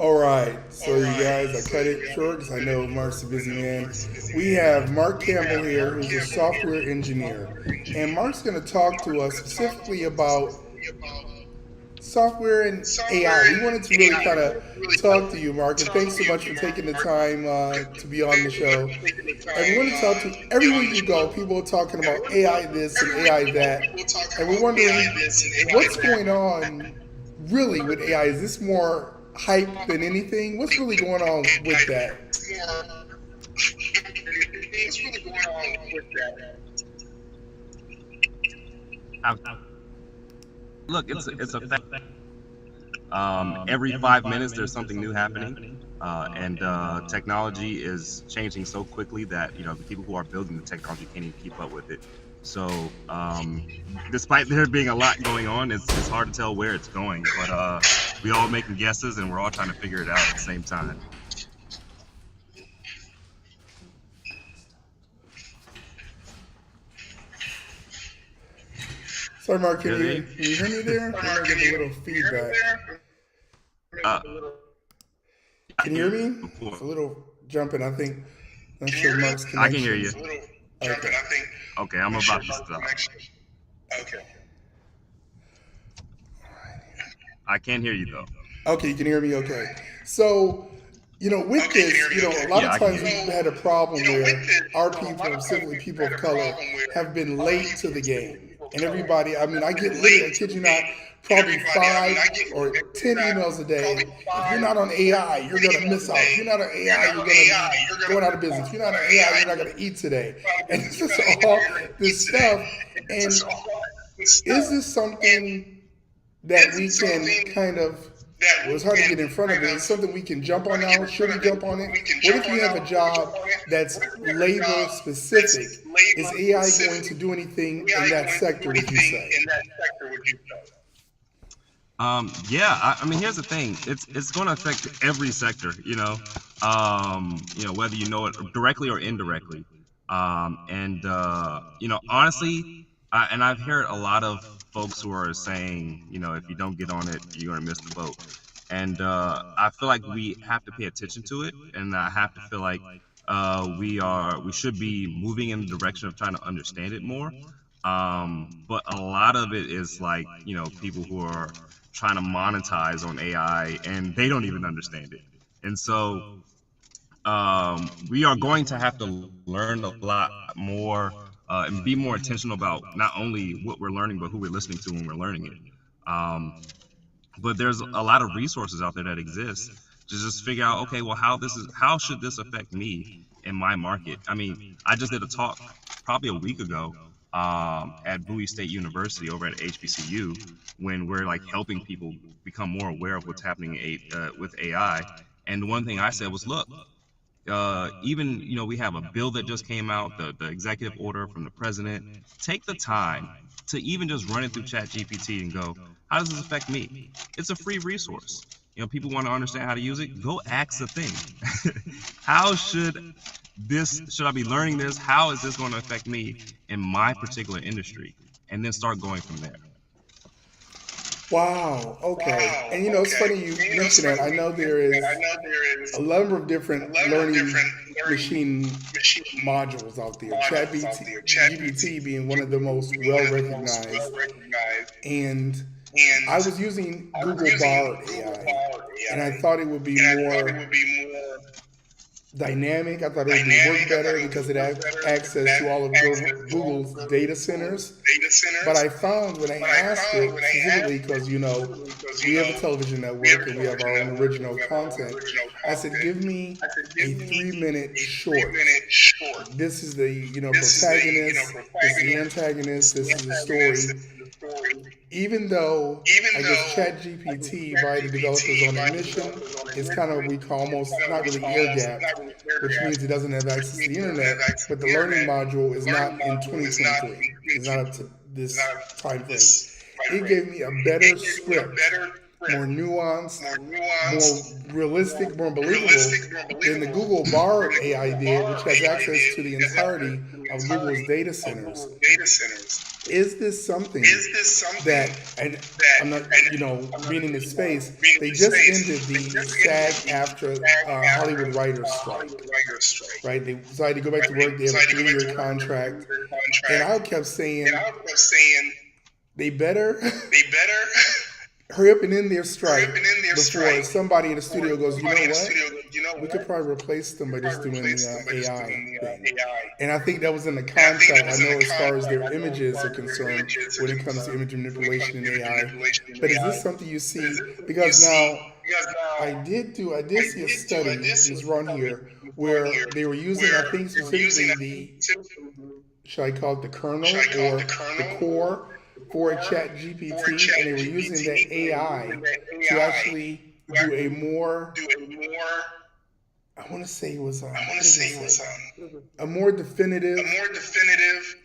All right, so you guys, I cut it short because I know Mark's a busy man. We have Mark Campbell here, who's a software engineer, and Mark's going to talk to us specifically about software and AI. We wanted to really kind of talk to you, Mark, and thanks so much for taking the time to be on the show. And we want to talk to everywhere you go. People are talking about AI this and AI that, and we're wondering what's going on really with AI. Is this more hype than anything? What's really going on with that? I, look, it's a fact. Every 5 minutes, there's something new happening, and technology is changing so quickly that the people who are building the technology can't even keep up with it. So, despite there being a lot going on, it's hard to tell where it's going. But we all making guesses, and we're all trying to figure it out at the same time. Sorry, Mark, can Hear you, me? can you hear me there? I might get a little feedback. Uh, I Can you hear hear you me? before. It's a little jumping. I think. Not sure Mark's I can hear you. connection. Okay. Okay, I'm about to stop. I can't hear you though. Okay, you can hear me okay. So, with this, a lot Yeah, of I can times hear you. we've had a problem where our people, specifically people of color, have been late to the game. And everybody, I mean, I get literally, I kid you not, probably 5 or 10 emails a day. If you're not on AI, you're going to miss out. If you're not on AI, you're going to be going out of business. If you're not on AI, you're not going to eat today. And it's just all this stuff. And is this something that we can kind of, well, it's hard to get in front of it. It's something we can jump on now. Should we jump on it? What if you have a job that's labor specific? Is AI going to do anything in that sector, would you say? Yeah, I mean, here's the thing. It's going to affect every sector, whether you know it directly or indirectly. And honestly, and I've heard a lot of folks who are saying, if you don't get on it, you're going to miss the boat. And I feel like we have to pay attention to it, and I have to feel like we should be moving in the direction of trying to understand it more. But a lot of it is like, people who are trying to monetize on AI and they don't even understand it. And so we are going to have to learn a lot more and be more intentional about not only what we're learning, but who we're listening to when we're learning it. But there's a lot of resources out there that exist to just figure out, okay, well, how should this affect me in my market? I mean, I just did a talk probably a week ago at Bowie State University over at HBCU when we're like helping people become more aware of what's happening with AI. And the one thing I said was, look, even we have a bill that just came out, the executive order from the president. Take the time to even just run it through Chat GPT and go, how does this affect me? It's a free resource. People want to understand how to use it. Go ask the thing. How should I be learning this? How is this going to affect me in my particular industry? And then start going from there. Wow. Okay. And it's funny you mentioned that. I know there is a number of different learning machine modules out there. ChatGPT being one of the most well recognized. And I was using Google Bard AI, and I thought it would be more dynamic. I thought it would work better because it had access to all of Google's data centers. But I found when I asked it, specifically because, we have a television network and we have our own original content, I said, give me a 3 minute short. This is the, protagonist, this is the antagonist, this is the story. Even though I guess ChatGPT by the developers on a mission is kind of what we call almost not really air gapped, which means it doesn't have access to the internet, but the learning module is not in 2023. It's not up to this time frame. It gave me a better script more nuanced, more realistic, more believable than the Google Bard AI did, which has access to the entirety of Google's data centers. Is this something that, and I'm not, being in space, they just ended the SAG after Hollywood writers strike, right? They decided to go back to work. They have a 3-year contract. And I kept saying, they better hurry up and end their strike before somebody in the studio goes, you know what? We could probably replace them by just doing the AI thing. And I think that was in the contract. I know as far as their images are concerned, when it comes to image manipulation and AI. But is this something you see? Because now I did see a study, and it's run here, where they were using, I think specifically the, should I call it the kernel or the core for a chat GPT, and they were using that AI to actually do a more, I want to say it was, what did they say? A more definitive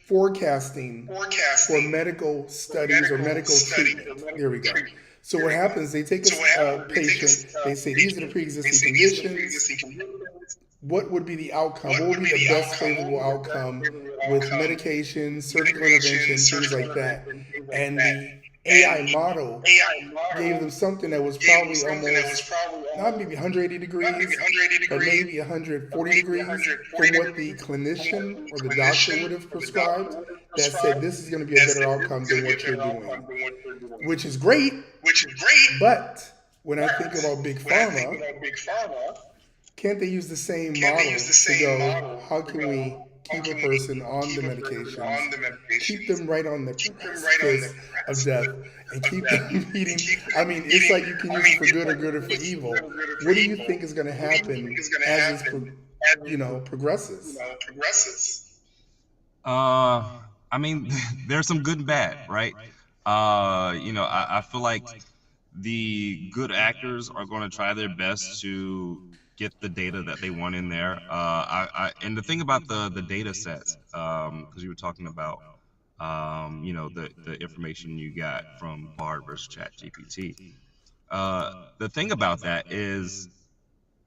forecasting for medical studies or medical treatment. There we go. So what happens, they take a patient, they say these are the pre-existing conditions, what would be the outcome? What would be the best favorable outcome with medication, surgical intervention, things like that? And the AI model gave them something that was probably almost, not maybe 180 degrees, but maybe 140 degrees from what the clinician or the doctor would have prescribed, that said this is going to be a better outcome than what you're doing, which is great. But when I think about big pharma, can't they use the same model to go, how can we keep a person on the medications, keep them right on the precipice of death, and keep them eating? I mean, it's like you can use it for good or good or for evil. What do you think is going to happen as this, progresses? I mean, there's some good and bad, right? I feel like the good actors are going to try their best to get the data that they want in there. And the thing about the data sets, because you were talking about, the information you got from Bard versus ChatGPT. The thing about that is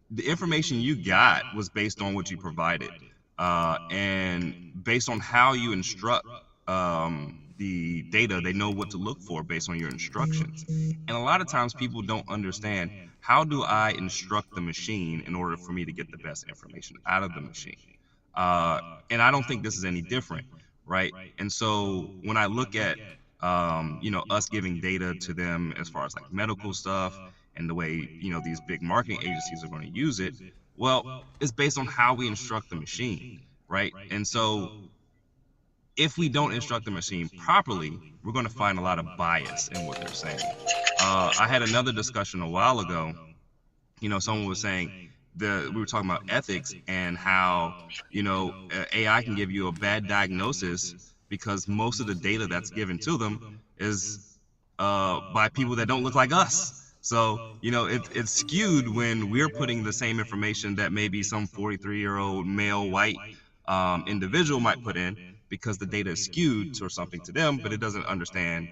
the information you got was based on what you provided, and based on how you instruct the data, they know what to look for based on your instructions. And a lot of times people don't understand, how do I instruct the machine in order for me to get the best information out of the machine? And I don't think this is any different, right? And so when I look at us giving data to them as far as like medical stuff and the way these big marketing agencies are going to use it, well, it's based on how we instruct the machine, right? And so if we don't instruct the machine properly, we're going to find a lot of bias in what they're saying. I had another discussion a while ago. Someone was saying we were talking about ethics and how AI can give you a bad diagnosis because most of the data that's given to them is by people that don't look like us. So it's skewed when we're putting the same information that maybe some 43-year-old male white individual might put in, because the data is skewed to something to them, but it doesn't understand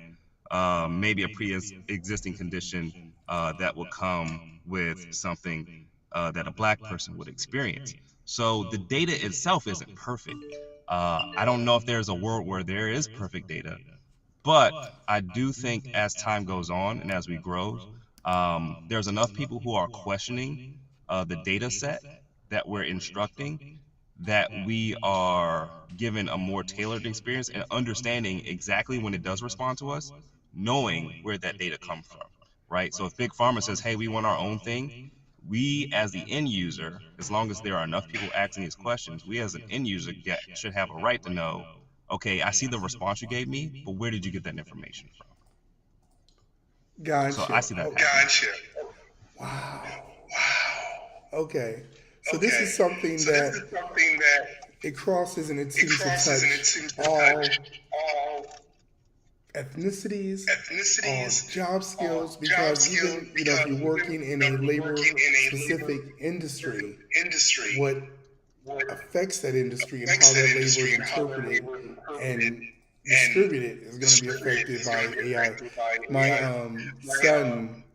maybe a pre-existing condition that will come with something that a black person would experience. So the data itself isn't perfect. I don't know if there's a world where there is perfect data, but I do think as time goes on and as we grow, there's enough people who are questioning the data set that we're instructing, that we are given a more tailored experience and understanding exactly when it does respond to us, knowing where that data comes from, right? So if Big Pharma says, hey, we want our own thing, we as the end user, as long as there are enough people asking these questions, we as an end user should have a right to know, okay, I see the response you gave me, but where did you get that information from? Gotcha. So I see that. Gotcha. Wow. Okay. So this is something that it crosses and it seems to touch all ethnicities, all job skills, because even if you're working in a labor specific industry, what affects that industry and how that labor is interpreted and distributed is going to be affected by AI. My son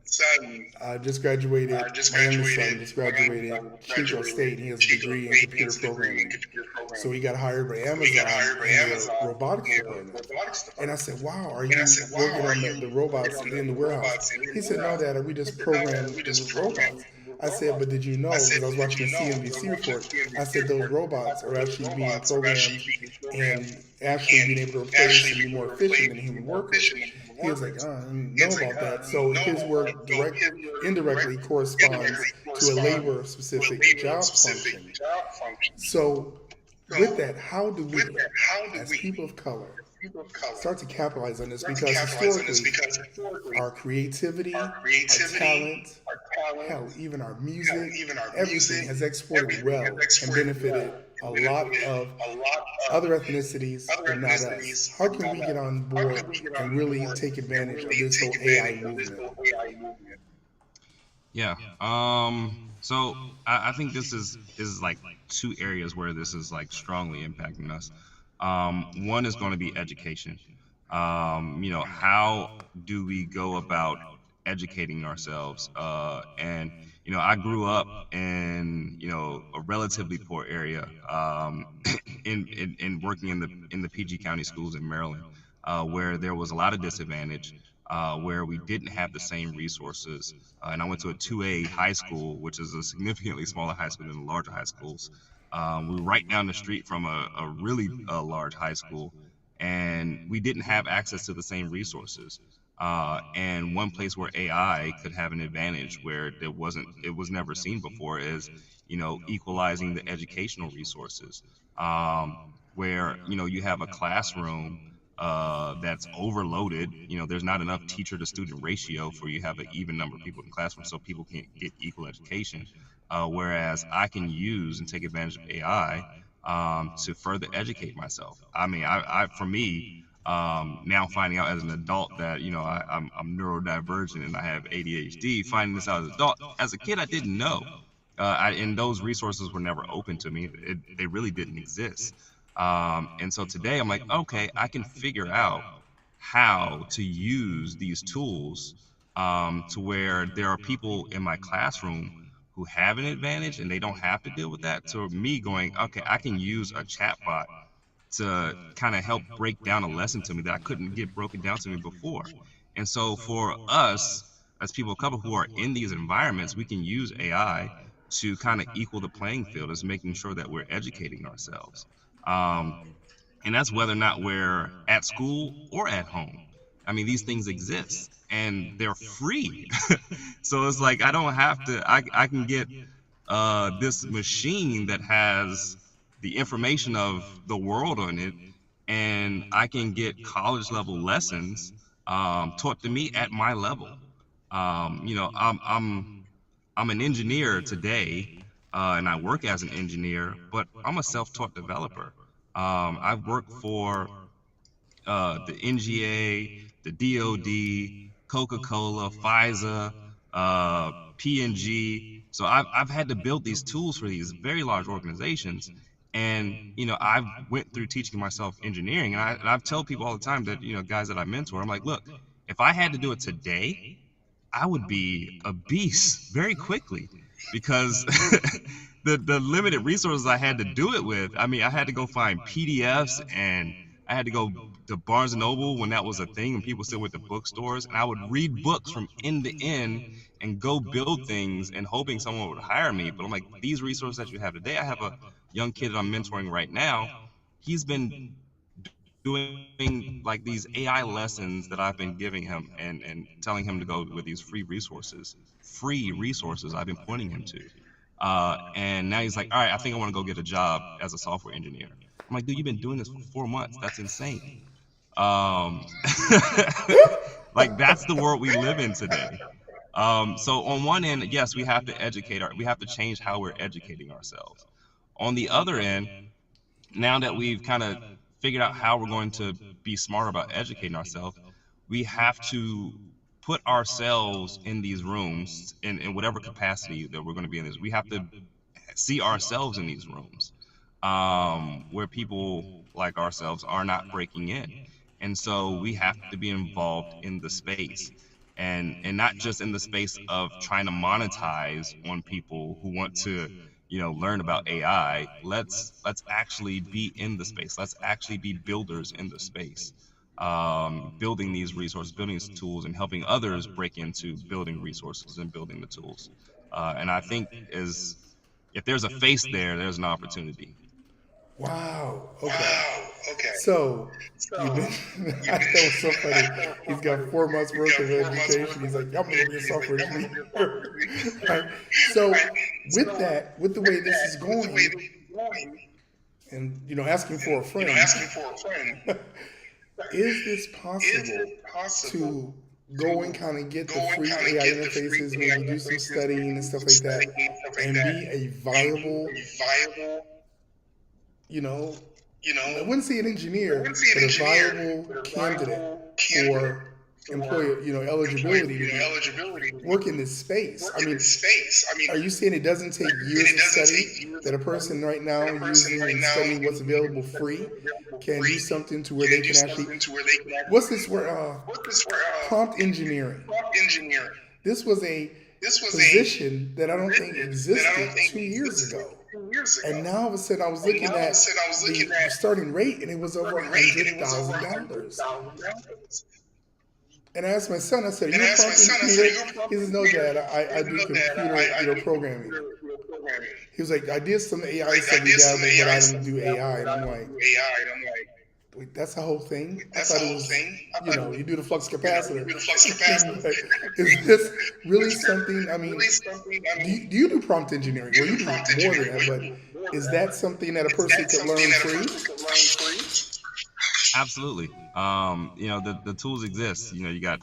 I just graduated. My youngest son just graduated Chico State, and he has a degree in computer programming. So he got hired by Amazon in their robotics department. And I said, "Wow, are you working on the robots in the warehouse?" He said, "No, Dad, we just program the robots." I said, "But did you know?" Because I was watching a CNBC report. I said, "Those robots are actually being programmed and actually being able to replace and be more efficient than human workers." He was like, "Oh, I didn't know about that." So his work indirectly corresponds to a labor specific job function. So with that, how do we, as people of color, start to capitalize on this? Because historically, our creativity, our talent, hell, even our music, everything has exported well and benefited a lot of other ethnicities, but not us. How can we get on board and really take advantage of this whole AI movement? Yeah. So I think this is like two areas where this is like strongly impacting us. One is going to be education. How do we go about educating ourselves? And I grew up in a relatively poor area. In working in the PG County schools in Maryland, where there was a lot of disadvantage, where we didn't have the same resources. And I went to a 2A high school, which is a significantly smaller high school than the larger high schools. We were right down the street from a really large high school, and we didn't have access to the same resources. And one place where AI could have an advantage where it was never seen before is, equalizing the educational resources. Where, you have a classroom that's overloaded. There's not enough teacher to student ratio for you to have an even number of people in the classroom, so people can't get equal education. Whereas I can use and take advantage of AI to further educate myself. I mean, for me, now finding out as an adult that I'm neurodivergent and I have ADHD, finding this out as an adult. As a kid, I didn't know, and those resources were never open to me. They really didn't exist. And so today I'm like, okay, I can figure out how to use these tools, to where there are people in my classroom who have an advantage and they don't have to deal with that. To me going, okay, I can use a chatbot to kind of help break down a lesson to me that I couldn't get broken down to me before. And so for us as people of color who are in these environments, we can use AI to kind of equal the playing field as making sure that we're educating ourselves. Um, and that's whether or not we're at school or at home. I mean, these things exist and they're free. So it's like I don't have to. I can get this machine that has the information of the world on it, and I can get college level lessons taught to me at my level. I'm an engineer today, and I work as an engineer, but I'm a self-taught developer. I've worked for the NGA, the DoD, Coca-Cola, Pfizer, P&G. So I've had to build these tools for these very large organizations, and I've went through teaching myself engineering, and I've tell people all the time that guys that I mentor, I'm like, look, if I had to do it today, I would be a beast very quickly because the limited resources I had to do it with. I mean, I had to go find PDFs, and I had to go to Barnes and Noble when that was a thing and people still went to bookstores, and I would read books from end to end and go build things and hoping someone would hire me. But I'm like, these resources that you have today, I have a young kid that I'm mentoring right now. He's been doing like these AI lessons that I've been giving him and telling him to go with these free resources I've been pointing him to. And now he's like, all right, I think I want to go get a job as a software engineer. I'm like, dude, you've been doing this for 4 months. That's insane. Um, like that's the world we live in today. So on one end, yes, we have to change how we're educating ourselves. On the other end, now that we've kind of figured out how we're going to be smart about educating ourselves, we have to put ourselves in these rooms in whatever capacity that we're going to be in this. We have to see ourselves in these rooms, where people like ourselves are not breaking in. And so we have to be involved in the space. and not just in the space of trying to monetize on people who want to learn about AI. Let's actually be in the space. Let's actually be builders in the space, building these resources, building these tools, and helping others break into building resources and building the tools. And I think is if there's a face there, there's an opportunity. Wow. Okay. So you mentioned that was so funny. He's got 4 months worth of education. He's like, I'm gonna go be a software engineer. Right. So with that, with the way this is going, and asking for a friend, is this possible to go and kind of get the free AI interfaces, maybe do some studying and stuff like that, and be a viable, you know, I wouldn't say an engineer, but a viable candidate for employer, eligibility to be work in this space. I mean, are you saying it doesn't take years of study that a person right now using and studying what's available free can do something to where they can actually, what's this word? Prompt engineering. This was a position that I don't think existed 2 years ago. And now all of a sudden I was looking at the starting rate and it was over $100,000. And I asked my son, I said, are you a prompt engineer? He says, no, Dad, I do computer programming. He was like, I did some AI stuff, Dad, but I don't do AI. And I'm like, wait, that's the whole thing? I thought it was, you do the flux capacitor. Is this really something, I mean, do you do prompt engineering? Well, you do more than that, but is that something that a person could learn free? Absolutely. The tools exist. You got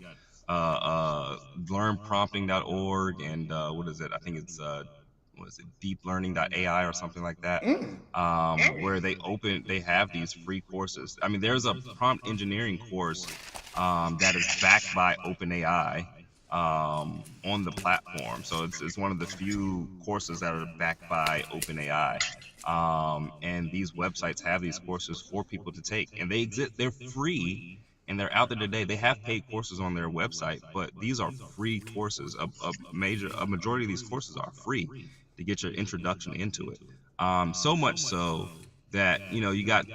learnprompting.org and what is it? I think it's what is it, deeplearning.ai or something like that, where they have these free courses. I mean, there's a prompt engineering course that is backed by OpenAI on the platform. So it's one of the few courses that are backed by OpenAI. And these websites have these courses for people to take, and they exist. They're free, and they're out there today. They have paid courses on their website, but these are free courses. A majority of these courses are free to get your introduction into it. So much so that you got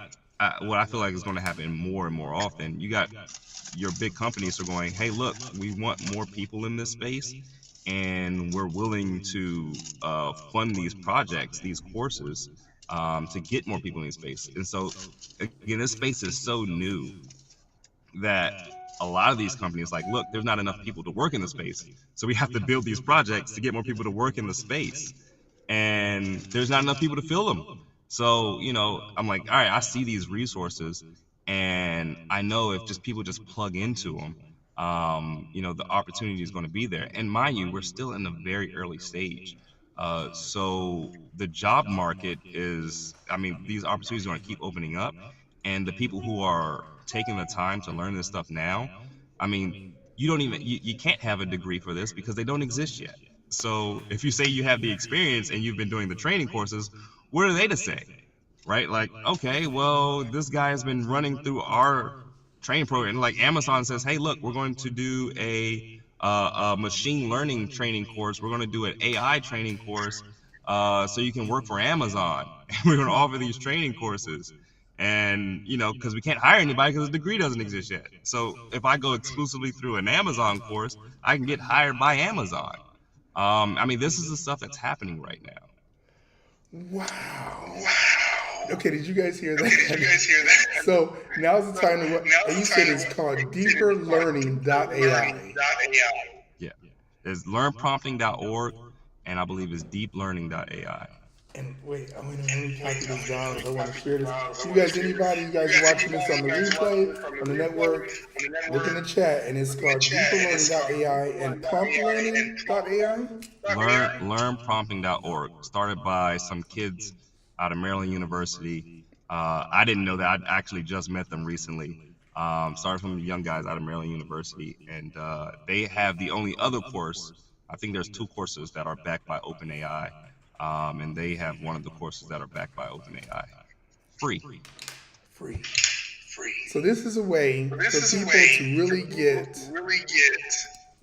what I feel like is going to happen more and more often. You got your big companies are going, hey, look, we want more people in this space, and we're willing to fund these projects, these courses, to get more people in this space. And so, again, this space is so new that a lot of these companies like, look, there's not enough people to work in the space, so we have to build these projects to get more people to work in the space, and there's not enough people to fill them. So I'm like, all right, I see these resources, and I know if just people just plug into them, the opportunity is going to be there. And mind you, we're still in a very early stage. So the job market is, I mean, these opportunities are going to keep opening up, and the people who are taking the time to learn this stuff now, I mean, you can't have a degree for this because they don't exist yet. So if you say you have the experience and you've been doing the training courses, what are they to say? Right? Like, okay, well, this guy has been running through our training program. Like Amazon says, hey, look, we're going to do a machine learning training course. We're going to do an AI training course, so you can work for Amazon. And we're going to offer these training courses. And, because we can't hire anybody because the degree doesn't exist yet. So if I go exclusively through an Amazon course, I can get hired by Amazon. I mean, this is the stuff that's happening right now. Wow. Okay, did you guys hear that? So now's the time to, and you said it's called deeperlearning.ai. Yeah. There's learnprompting.org, and I believe it's deeplearning.ai. And wait, let me copy this down because I want to share this. You guys watching this on the replay, on the network, look in the chat, and it's called deeperlearning.ai and promptlearning.ai? Learnprompting.org, started by some kids out of Maryland University. I didn't know that. I actually just met them recently. Started from young guys out of Maryland University, and they have the only other course. I think there's 2 courses that are backed by OpenAI. And they have one of the courses that are backed by OpenAI. Free. So this is a way for people to really get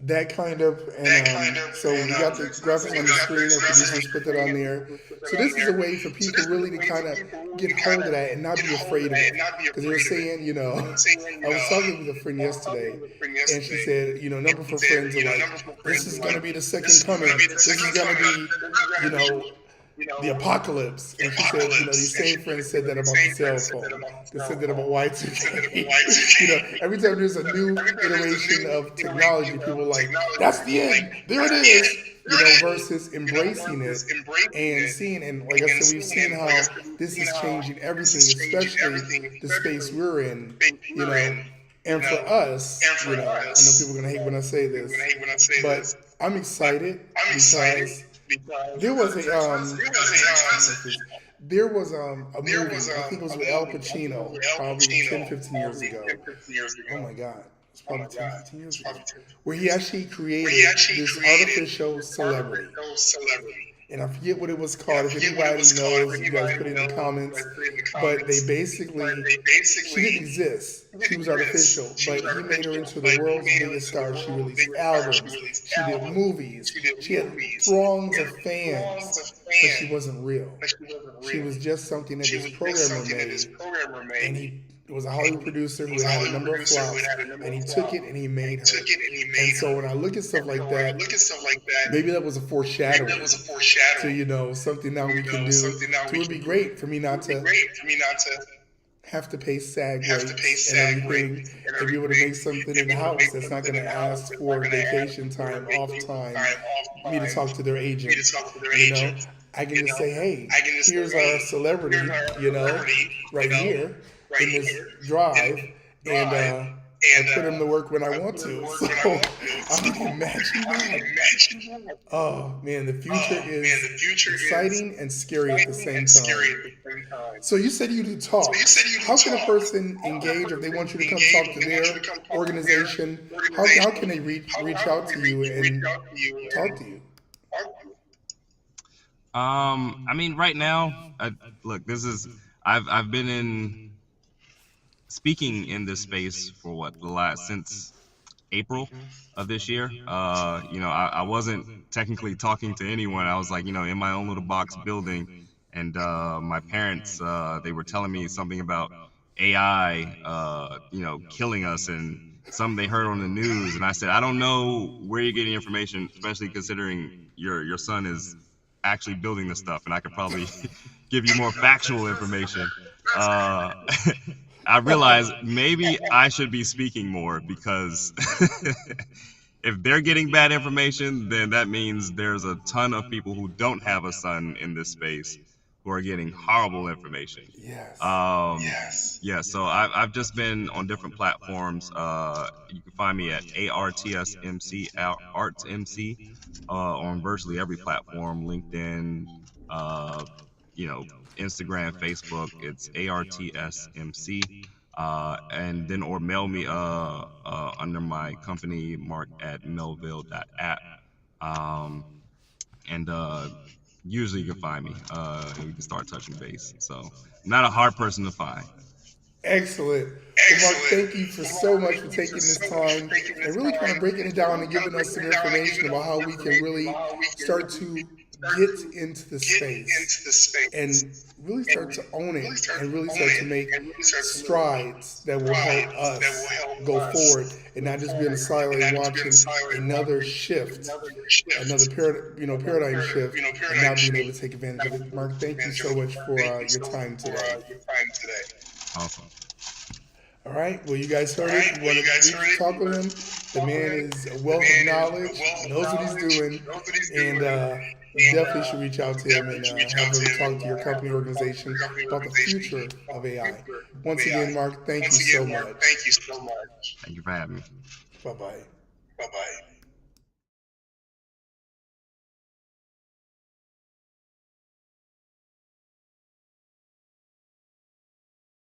that kind of, and so we got the graphics on the screen. Our producers put that on there. So this is a way for people really to kind of get hold of that and not be afraid of it, because they were saying, I was talking with a friend yesterday, and she said, number for friends are like, this is going to be the second coming, this is going to be, you know the apocalypse. And she said, these same friends said that about the cell phone. They said that about Y2K. Every time there's a new iteration of technology, people are like, that's the end. There it is. Versus embracing it and seeing, and like I said, we've seen how this is changing everything, especially the space we're in, and for us, I know people are going to hate when I say this, but I'm excited because there was a movie, I think it was with Al Pacino, probably 10, 15 years ago. Oh my God. It's probably 10, 15 years ago. Where he actually created this artificial celebrity. And I forget what it was called. If anybody knows, you guys put it in the comments. But they basically, she didn't exist. She was artificial. But he made her into the world's biggest star. She released albums. She did movies. She had throngs of fans. But she wasn't real. She was just something that this programmer made. And he was a Hollywood producer who had a number of flops. And he took it and he made her. And so when I look at stuff like that, maybe that was a foreshadowing to, something now we can do. So it would be great for me not to have to pay SAG rates and everything, and be able to make something in the house that's not going to ask for vacation time, off time, me to talk to their agent. I can just say, hey, here's our celebrity, right here in this drive, and I put him to work when I want to. So I can imagine that. Oh man, the future is exciting and scary at the same time. So you said you do talks. How can a person engage if they want you to come talk to their organization? How can they reach out to you and talk to you? I mean, right now, look, I've been in speaking in this space for since April of this year. I wasn't technically talking to anyone. I was like, in my own little box building, and my parents, they were telling me something about AI, killing us, and some they heard on the news, and I said, I don't know where you're getting information, especially considering your son is actually building this stuff, and I could probably give you more factual information. I realized maybe I should be speaking more, because if they're getting bad information, then that means there's a ton of people who don't have a son in this space who are getting horrible information. Yes. Yeah, so I've just been on different platforms. You can find me at ARTSMC, ArtsMC, on virtually every platform, LinkedIn, Instagram, Facebook. It's ARTSMC. And then, or mail me under my company, Mark at melville.app. And usually you can find me. And we can start touching base. So I'm not a hard person to find. Excellent. Well, Mark, thank you so much for taking this time and really kind of breaking it down and giving us some information about how we can really start to get into the space and really start to own it and really start to make strides that will help us go forward and not just be in a silo and watching another shift, another paradigm shift, and not being able to take advantage of it. Mark, thank you so much for your time today. Awesome. All right. Well, you guys heard it. You want to talk with him? The man is a wealth of knowledge, knows what he's doing, and you definitely should reach out to him and have him talk to your company organization about the future of AI. Once again, Mark, thank you so much. Thank you for having me. Bye-bye.